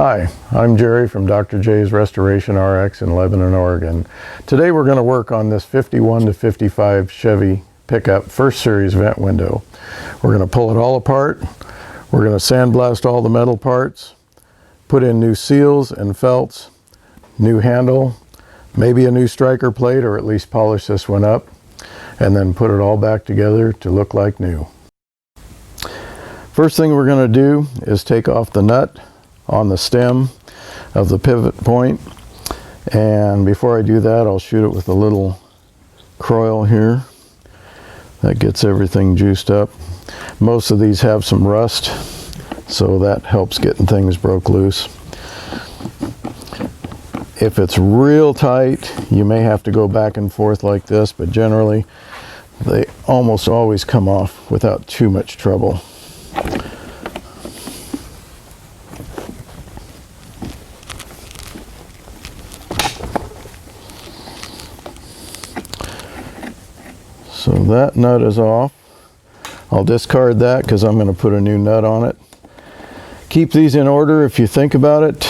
Hi, I'm Jerry from Dr. J's Restoration RX in Lebanon, Oregon. Today we're going to work on this 51 to 55 Chevy pickup first series vent window. We're going to pull it all apart. We're going to sandblast all the metal parts, put in new seals and felts, new handle, maybe a new striker plate, or at least polish this one up, and then put it all back together to look like new. First thing we're going to do is take off the nut on the stem of the pivot point, and before I do that I'll shoot it with a little croil here. That gets everything juiced up. Most of these have some rust, so that helps getting things broke loose. If it's real tight, you may have to go back and forth like this, but generally they almost always come off without too much trouble. So that nut is off. I'll discard that because I'm going to put a new nut on it. Keep these in order if you think about it.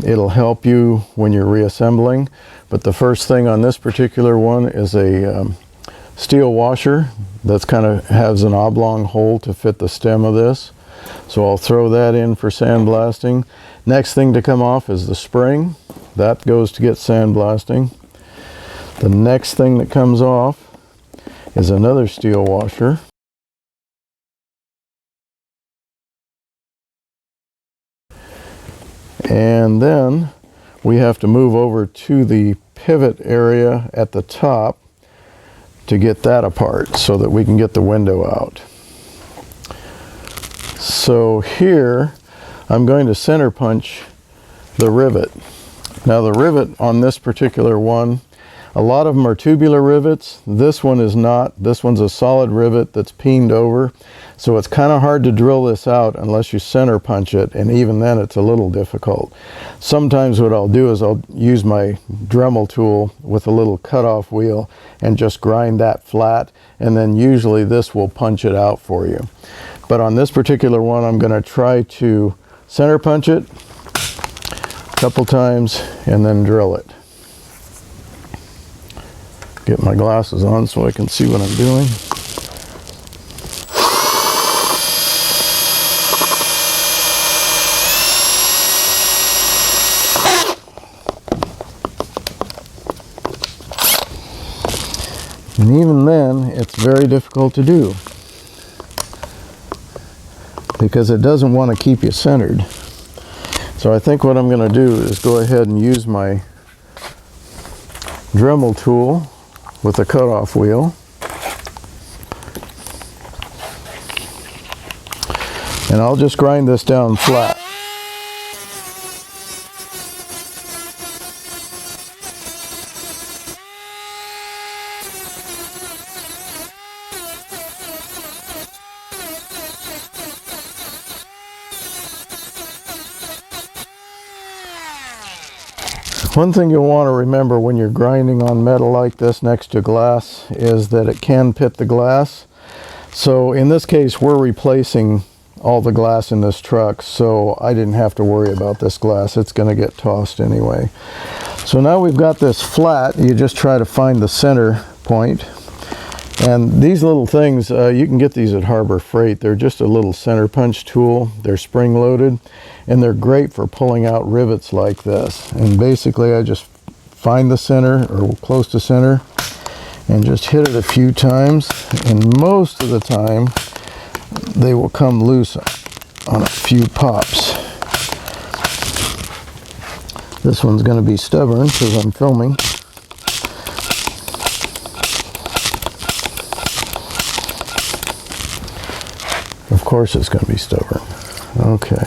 It'll help you when you're reassembling. But the first thing on this particular one is a steel washer that's kind of has an oblong hole to fit the stem of this. So I'll throw that in for sandblasting. Next thing to come off is the spring. That goes to get sandblasting. The next thing that comes off is another steel washer. And then we have to move over to the pivot area at the top to get that apart so that we can get the window out. So here I'm going to center punch the rivet. Now the rivet on this particular one, a lot of them are tubular rivets. This one is not. This one's a solid rivet that's peened over. So it's kind of hard to drill this out unless you center punch it, and even then it's a little difficult. Sometimes what I'll do is I'll use my Dremel tool with a little cutoff wheel and just grind that flat, and then usually this will punch it out for you. But on this particular one, I'm going to try to center punch it a couple times and then drill it. Get my glasses on so I can see what I'm doing. And even then, it's very difficult to do because it doesn't want to keep you centered. So I think what I'm going to do is go ahead and use my Dremel tool with a cutoff wheel, and I'll just grind this down flat. One thing you'll want to remember when you're grinding on metal like this next to glass is that it can pit the glass. So in this case, we're replacing all the glass in this truck, so I didn't have to worry about this glass. It's going to get tossed anyway. So now we've got this flat. You just try to find the center point. And these little things, you can get these at Harbor Freight. They're just a little center punch tool. They're spring loaded, and they're great for pulling out rivets like this. And basically I just find the center, or close to center, and just hit it a few times, and most of the time they will come loose on a few pops. This one's going to be stubborn because I'm filming. Of course it's going to be stubborn. Okay.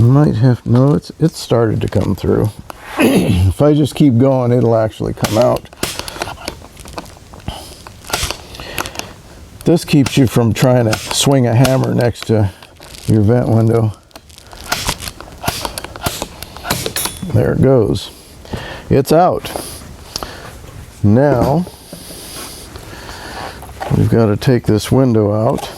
Might have, no, it's started to come through. If I just keep going, it'll actually come out. This keeps you from trying to swing a hammer next to your vent window. There it goes. It's out. Now we've got to take this window out.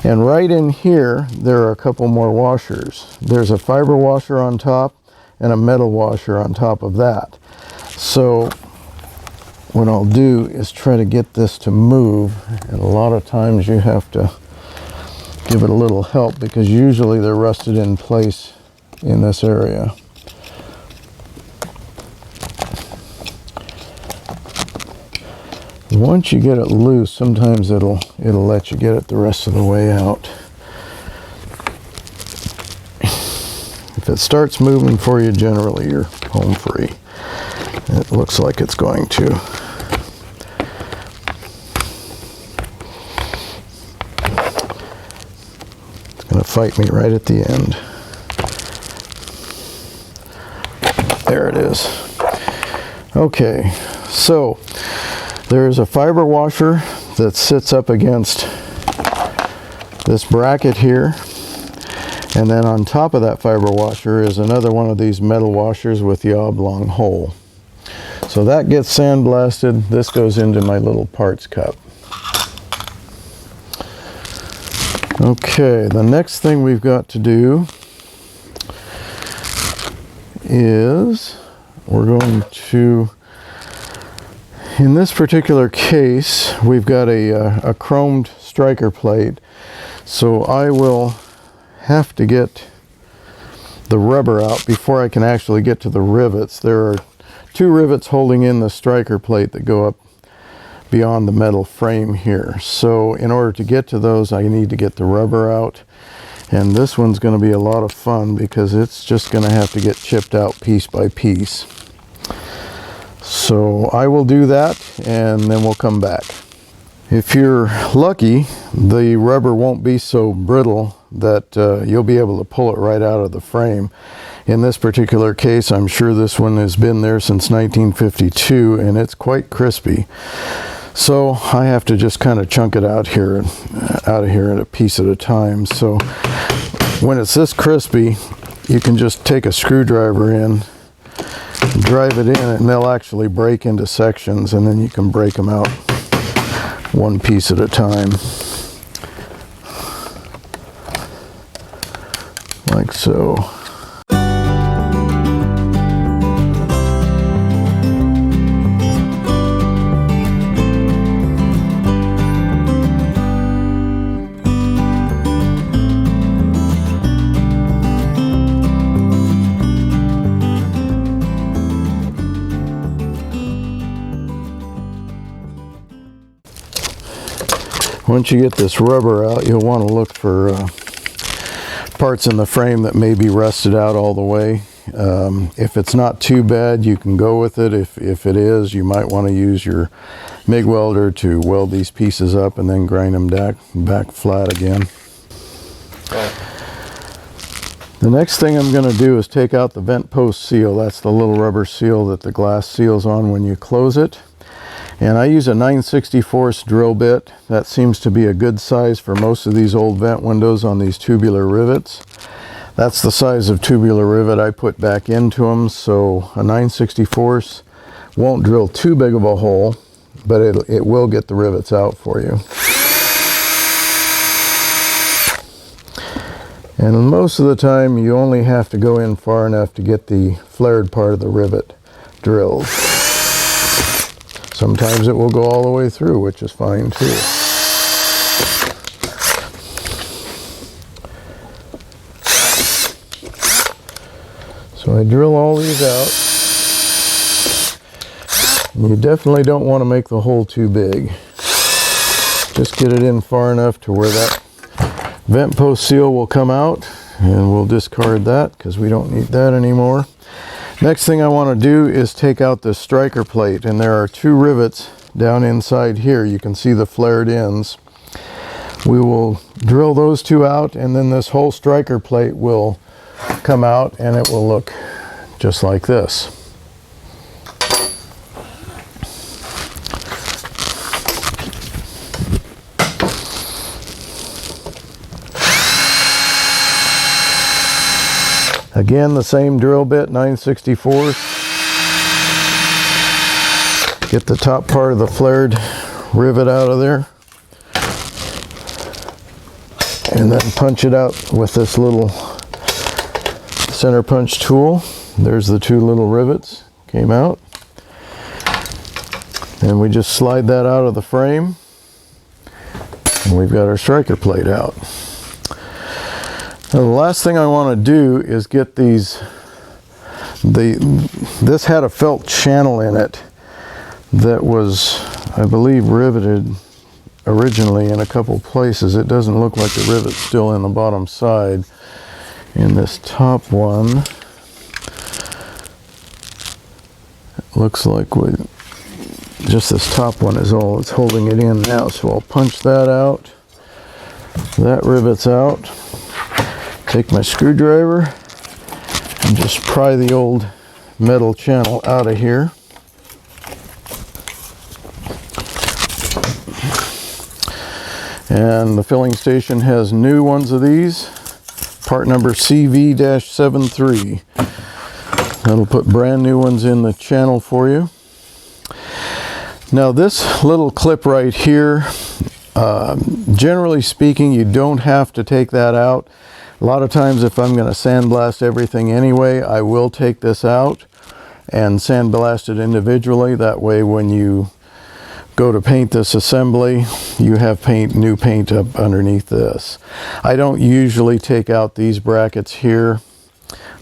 And right in here, there are a couple more washers. There's a fiber washer on top and a metal washer on top of that. So what I'll do is try to get this to move, and a lot of times you have to give it a little help because usually they're rusted in place in this area. Once you get it loose, sometimes it'll let you get it the rest of the way out. If it starts moving for you, generally you're home free. It looks like it's going to. It's going to fight me right at the end. There it is. Okay, so there's a fiber washer that sits up against this bracket here. And then on top of that fiber washer is another one of these metal washers with the oblong hole. So that gets sandblasted. This goes into my little parts cup. Okay, the next thing we've got to do is we're going to, in this particular case, we've got a chromed striker plate. So I will have to get the rubber out before I can actually get to the rivets. There are two rivets holding in the striker plate that go up beyond the metal frame here. So in order to get to those, I need to get the rubber out. And this one's going to be a lot of fun because it's just going to have to get chipped out piece by piece. So I will do that and then we'll come back. If you're lucky, the rubber won't be so brittle that you'll be able to pull it right out of the frame. In this particular case, I'm sure this one has been there since 1952 and it's quite crispy. So I have to just kind of chunk it out of here at a piece at a time. So when it's this crispy, you can just take a screwdriver in, drive it in, and they'll actually break into sections, and then you can break them out one piece at a time. Like so. Once you get this rubber out, you'll want to look for parts in the frame that may be rusted out all the way. If it's not too bad, you can go with it. If it is, you might want to use your MIG welder to weld these pieces up and then grind them back flat again. The next thing I'm going to do is take out the vent post seal. That's the little rubber seal that the glass seals on when you close it. And I use a 9/64 drill bit. That seems to be a good size for most of these old vent windows on these tubular rivets. That's the size of tubular rivet I put back into them, so a 9/64 won't drill too big of a hole, but it will get the rivets out for you. And most of the time you only have to go in far enough to get the flared part of the rivet drilled. Sometimes it will go all the way through, which is fine too. So I drill all these out. And you definitely don't want to make the hole too big. Just get it in far enough to where that vent post seal will come out, and we'll discard that because we don't need that anymore. Next thing I want to do is take out this striker plate, and there are two rivets down inside here. You can see the flared ends. We will drill those two out, and then this whole striker plate will come out and it will look just like this. Again, the same drill bit, 9/64. Get the top part of the flared rivet out of there. and then punch it out with this little center punch tool. There's the two little rivets came out, and we just slide that out of the frame, and we've got our striker plate out. Now the last thing I want to do is get these, this had a felt channel in it that was, I believe, riveted originally in a couple places. It doesn't look like the rivet's still in the bottom side. In this top one, it looks like just this top one is all it's holding it in now. So I'll punch that out. That rivet's out. Take my screwdriver and just pry the old metal channel out of here. And the filling station has new ones of these, part number CV-73. That'll put brand new ones in the channel for you. Now this little clip right here, generally speaking, you don't have to take that out. A lot of times if I'm going to sandblast everything anyway, I will take this out and sandblast it individually. That way when you go to paint this assembly, you have new paint up underneath this. I don't usually take out these brackets here.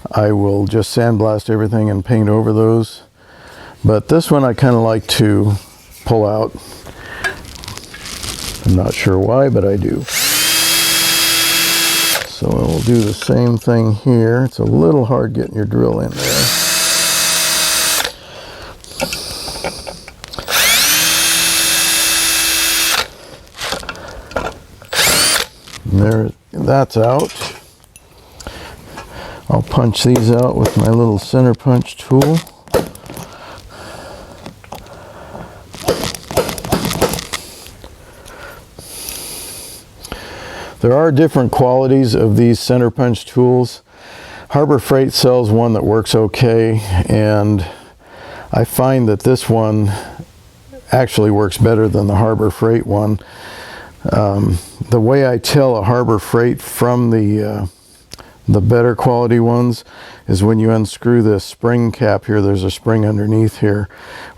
I will just sandblast everything and paint over those. But this one I kind of like to pull out. I'm not sure why, but I do. So we'll do the same thing here. It's a little hard getting your drill in there. There, that's out. I'll punch these out with my little center punch tool. There are different qualities of these center punch tools. Harbor Freight sells one that works okay, and I find that this one actually works better than the Harbor Freight one. The way I tell a Harbor Freight from the better quality ones is when you unscrew this spring cap here. There's a spring underneath here.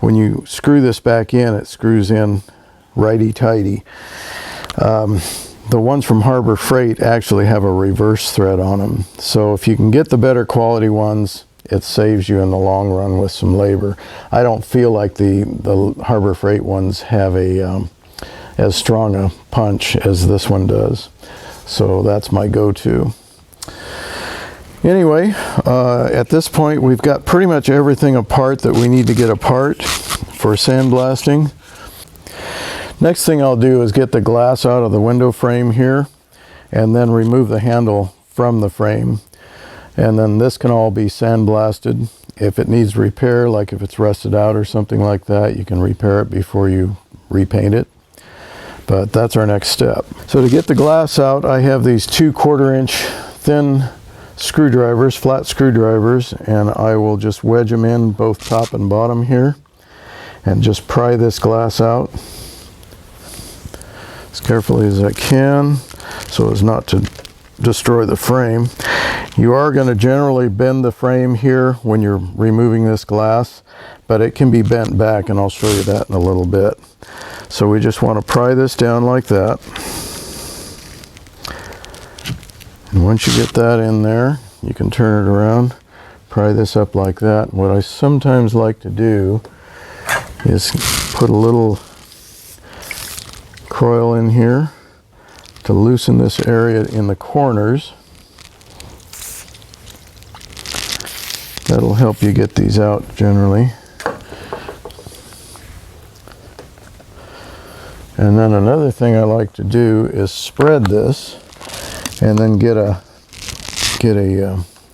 When you screw this back in, it screws in righty-tighty. The ones from Harbor Freight actually have a reverse thread on them. So if you can get the better quality ones, it saves you in the long run with some labor. I don't feel like the Harbor Freight ones have as strong a punch as this one does. So that's my go-to. Anyway, at this point we've got pretty much everything apart that we need to get apart for sandblasting. Next thing I'll do is get the glass out of the window frame here and then remove the handle from the frame. And then this can all be sandblasted. If it needs repair, like if it's rusted out or something like that, you can repair it before you repaint it. But that's our next step. So to get the glass out, I have these 2/4 inch thin screwdrivers, flat screwdrivers, and I will just wedge them in both top and bottom here and just pry this glass out as carefully as I can so as not to destroy the frame. You are going to generally bend the frame here when you're removing this glass, but it can be bent back, and I'll show you that in a little bit. So we just want to pry this down like that. And once you get that in there, you can turn it around, pry this up like that. And what I sometimes like to do is put a little coil in here to loosen this area in the corners. That'll help you get these out generally. And then another thing I like to do is spread this and then get a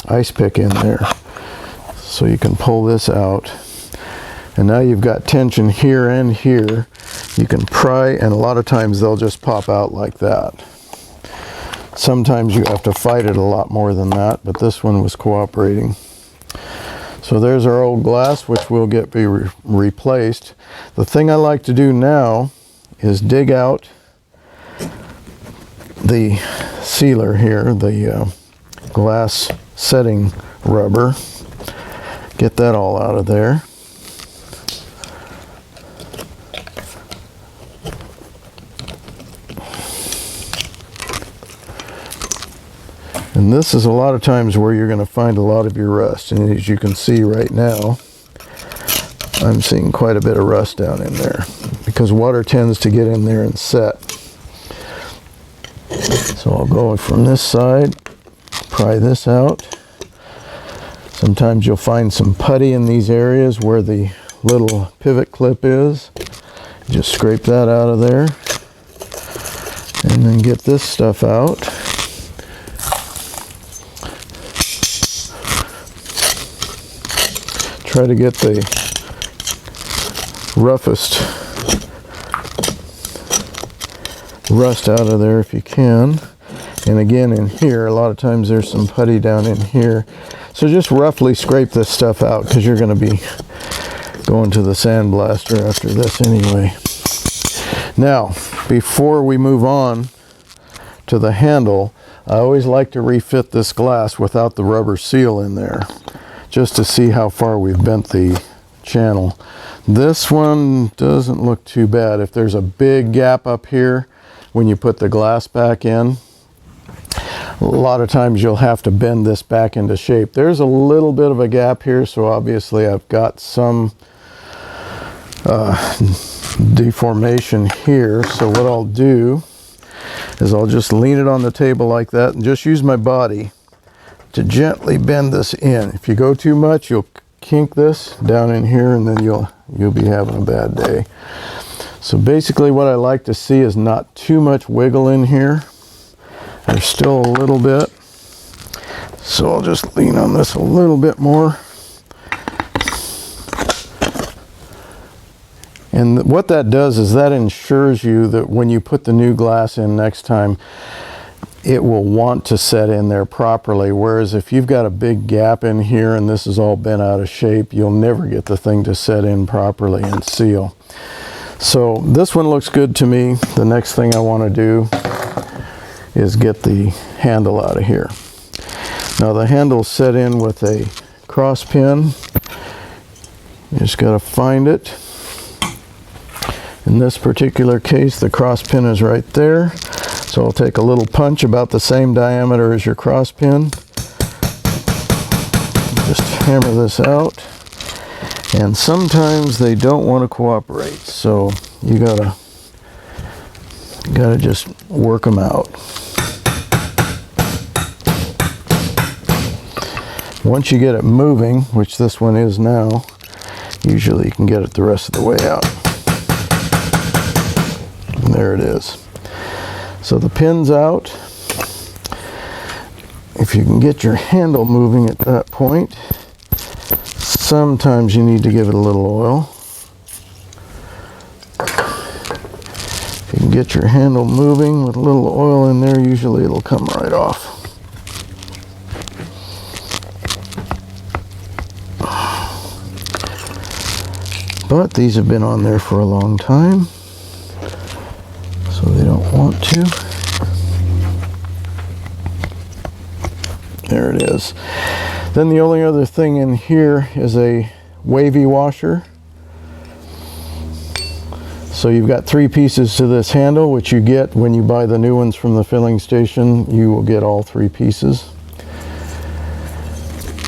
ice pick in there so you can pull this out. And now you've got tension here and here. You can pry, and a lot of times they'll just pop out like that. Sometimes you have to fight it a lot more than that, but this one was cooperating. So there's our old glass, which will be replaced. The thing I like to do now is dig out the sealer here, the glass setting rubber. Get that all out of there. And this is a lot of times where you're going to find a lot of your rust. And as you can see right now, I'm seeing quite a bit of rust down in there because water tends to get in there and set. So I'll go from this side, pry this out. Sometimes you'll find some putty in these areas where the little pivot clip is. Just scrape that out of there. And then get this stuff out. Try to get the roughest rust out of there if you can. And again, in here, a lot of times there's some putty down in here. So just roughly scrape this stuff out because you're going to be going to the sandblaster after this anyway. Now, before we move on to the handle, I always like to refit this glass without the rubber seal in there, just to see how far we've bent the channel. This one doesn't look too bad. If there's a big gap up here when you put the glass back in, a lot of times you'll have to bend this back into shape. There's a little bit of a gap here, so obviously I've got some deformation here. So what I'll do is I'll just lean it on the table like that and just use my body to gently bend this in. If you go too much, you'll kink this down in here and then you'll be having a bad day. So basically what I like to see is not too much wiggle in here. There's still a little bit. So I'll just lean on this a little bit more. And what that does is that ensures you that when you put the new glass in next time, it will want to set in there properly. Whereas if you've got a big gap in here and this is all bent out of shape, you'll never get the thing to set in properly and seal. So this one looks good to me. The next thing I want to do is get the handle out of here. Now the handle's set in with a cross pin. You just got to find it. In this particular case, the cross pin is right there. So I'll take a little punch about the same diameter as your cross pin. Just hammer this out. And sometimes they don't want to cooperate, so you gotta just work them out. Once you get it moving, which this one is now, usually you can get it the rest of the way out. And there it is. So the pin's out. If you can get your handle moving at that point, sometimes you need to give it a little oil. If you can get your handle moving with a little oil in there, usually it'll come right off. But these have been on there for a long time, so they don't want to. There it is. Then the only other thing in here is a wavy washer. So you've got 3 pieces to this handle, which you get when you buy the new ones from the filling station. You will get all 3 pieces.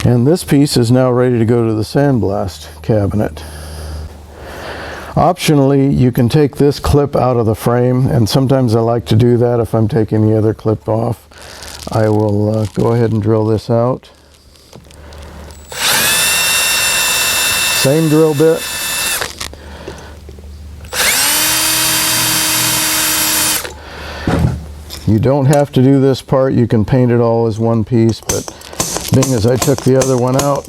And this piece is now ready to go to the sandblast cabinet. Optionally, you can take this clip out of the frame, and sometimes I like to do that if I'm taking the other clip off. I will go ahead and drill this out. Same drill bit. You don't have to do this part. You can paint it all as one piece, but being as I took the other one out,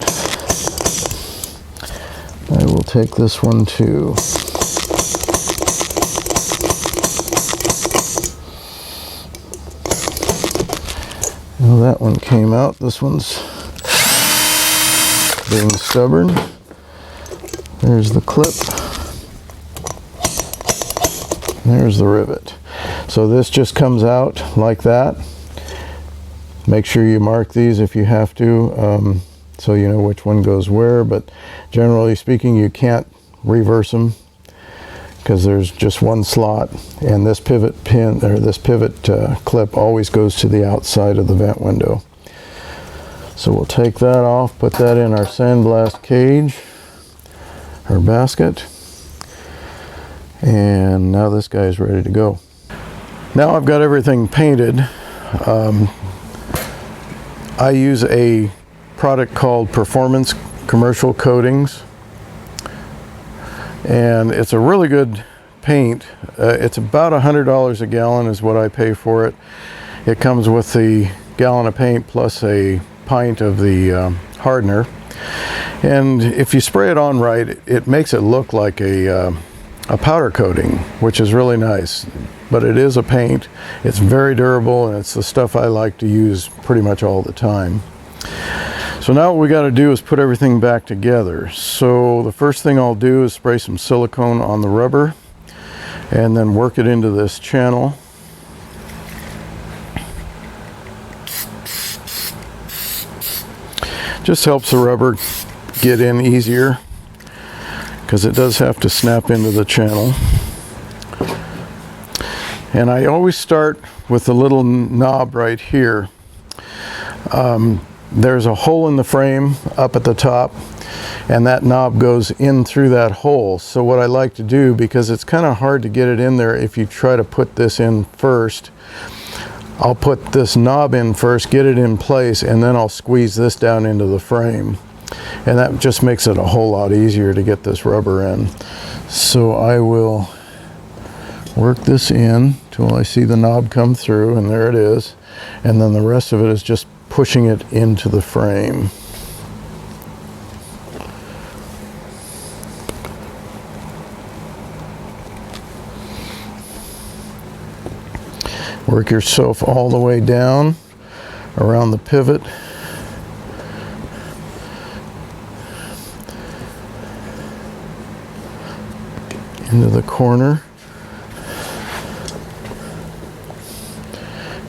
I will take this one too. Well, that one came out. This one's being stubborn. There's the clip. There's the rivet. So this just comes out like that. Make sure you mark these if you have to, so you know which one goes where, but generally speaking you can't reverse them because there's just one slot, and this pivot pin, or this pivot clip, always goes to the outside of the vent window. So we'll take that off, put that in our sandblast cage, our basket, and now this guy is ready to go. Now I've got everything painted. I use a product called Performance Commercial Coatings, and it's a really good paint. It's about $100 a gallon is what I pay for it. It comes with the gallon of paint plus a pint of the hardener, and if you spray it on right, it makes it look like a powder coating, which is really nice. But it is a paint. It's very durable, and it's the stuff I like to use pretty much all the time. So now what we got to do is put everything back together. So the first thing I'll do is spray some silicone on the rubber and then work it into this channel. Just helps the rubber get in easier because it does have to snap into the channel. And I always start with the little knob right here. There's a hole in the frame up at the top, and that knob goes in through that hole. So what I like to do, because it's kind of hard to get it in there if you try to put this in first, I'll put this knob in first, get it in place, and then I'll squeeze this down into the frame. And that just makes it a whole lot easier to get this rubber in. So I will work this in till I see the knob come through, and there it is. And then the rest of it is just pushing it into the frame. Work yourself all the way down around the pivot. Into the corner.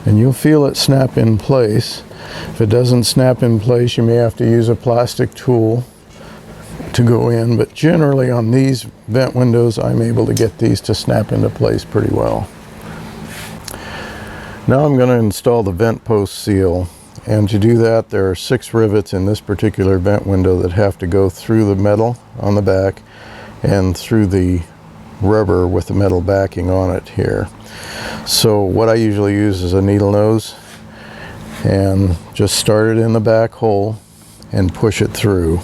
And you'll feel it snap in place. If it doesn't snap in place, you may have to use a plastic tool to go in, but generally on these vent windows, I'm able to get these to snap into place pretty well. Now I'm going to install the vent post seal, and to do that there are 6 rivets in this particular vent window that have to go through the metal on the back and through the rubber with the metal backing on it here. So what I usually use is a needle nose, and just start it in the back hole and push it through.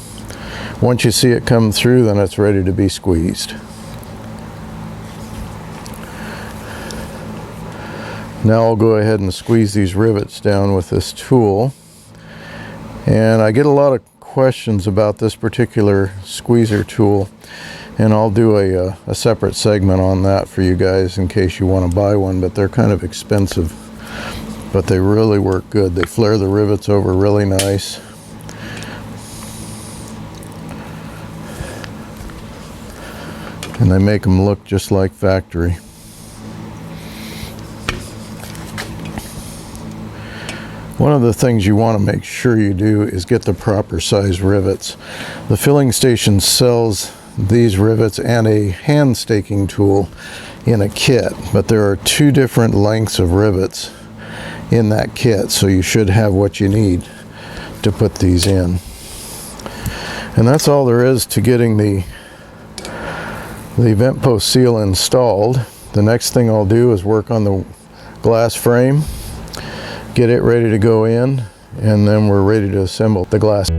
Once you see it come through, then it's ready to be squeezed. Now I'll go ahead and squeeze these rivets down with this tool. And I get a lot of questions about this particular squeezer tool, and I'll do a separate segment on that for you guys in case you want to buy one, but they're kind of expensive, but they really work good. They flare the rivets over really nice. And they make them look just like factory. One of the things you want to make sure you do is get the proper size rivets. The filling station sells these rivets and a hand staking tool in a kit, but there are 2 different lengths of rivets in that kit, so you should have what you need to put these in. And that's all there is to getting the vent post seal installed. The next thing I'll do is work on the glass frame, get it ready to go in, and then we're ready to assemble the glass.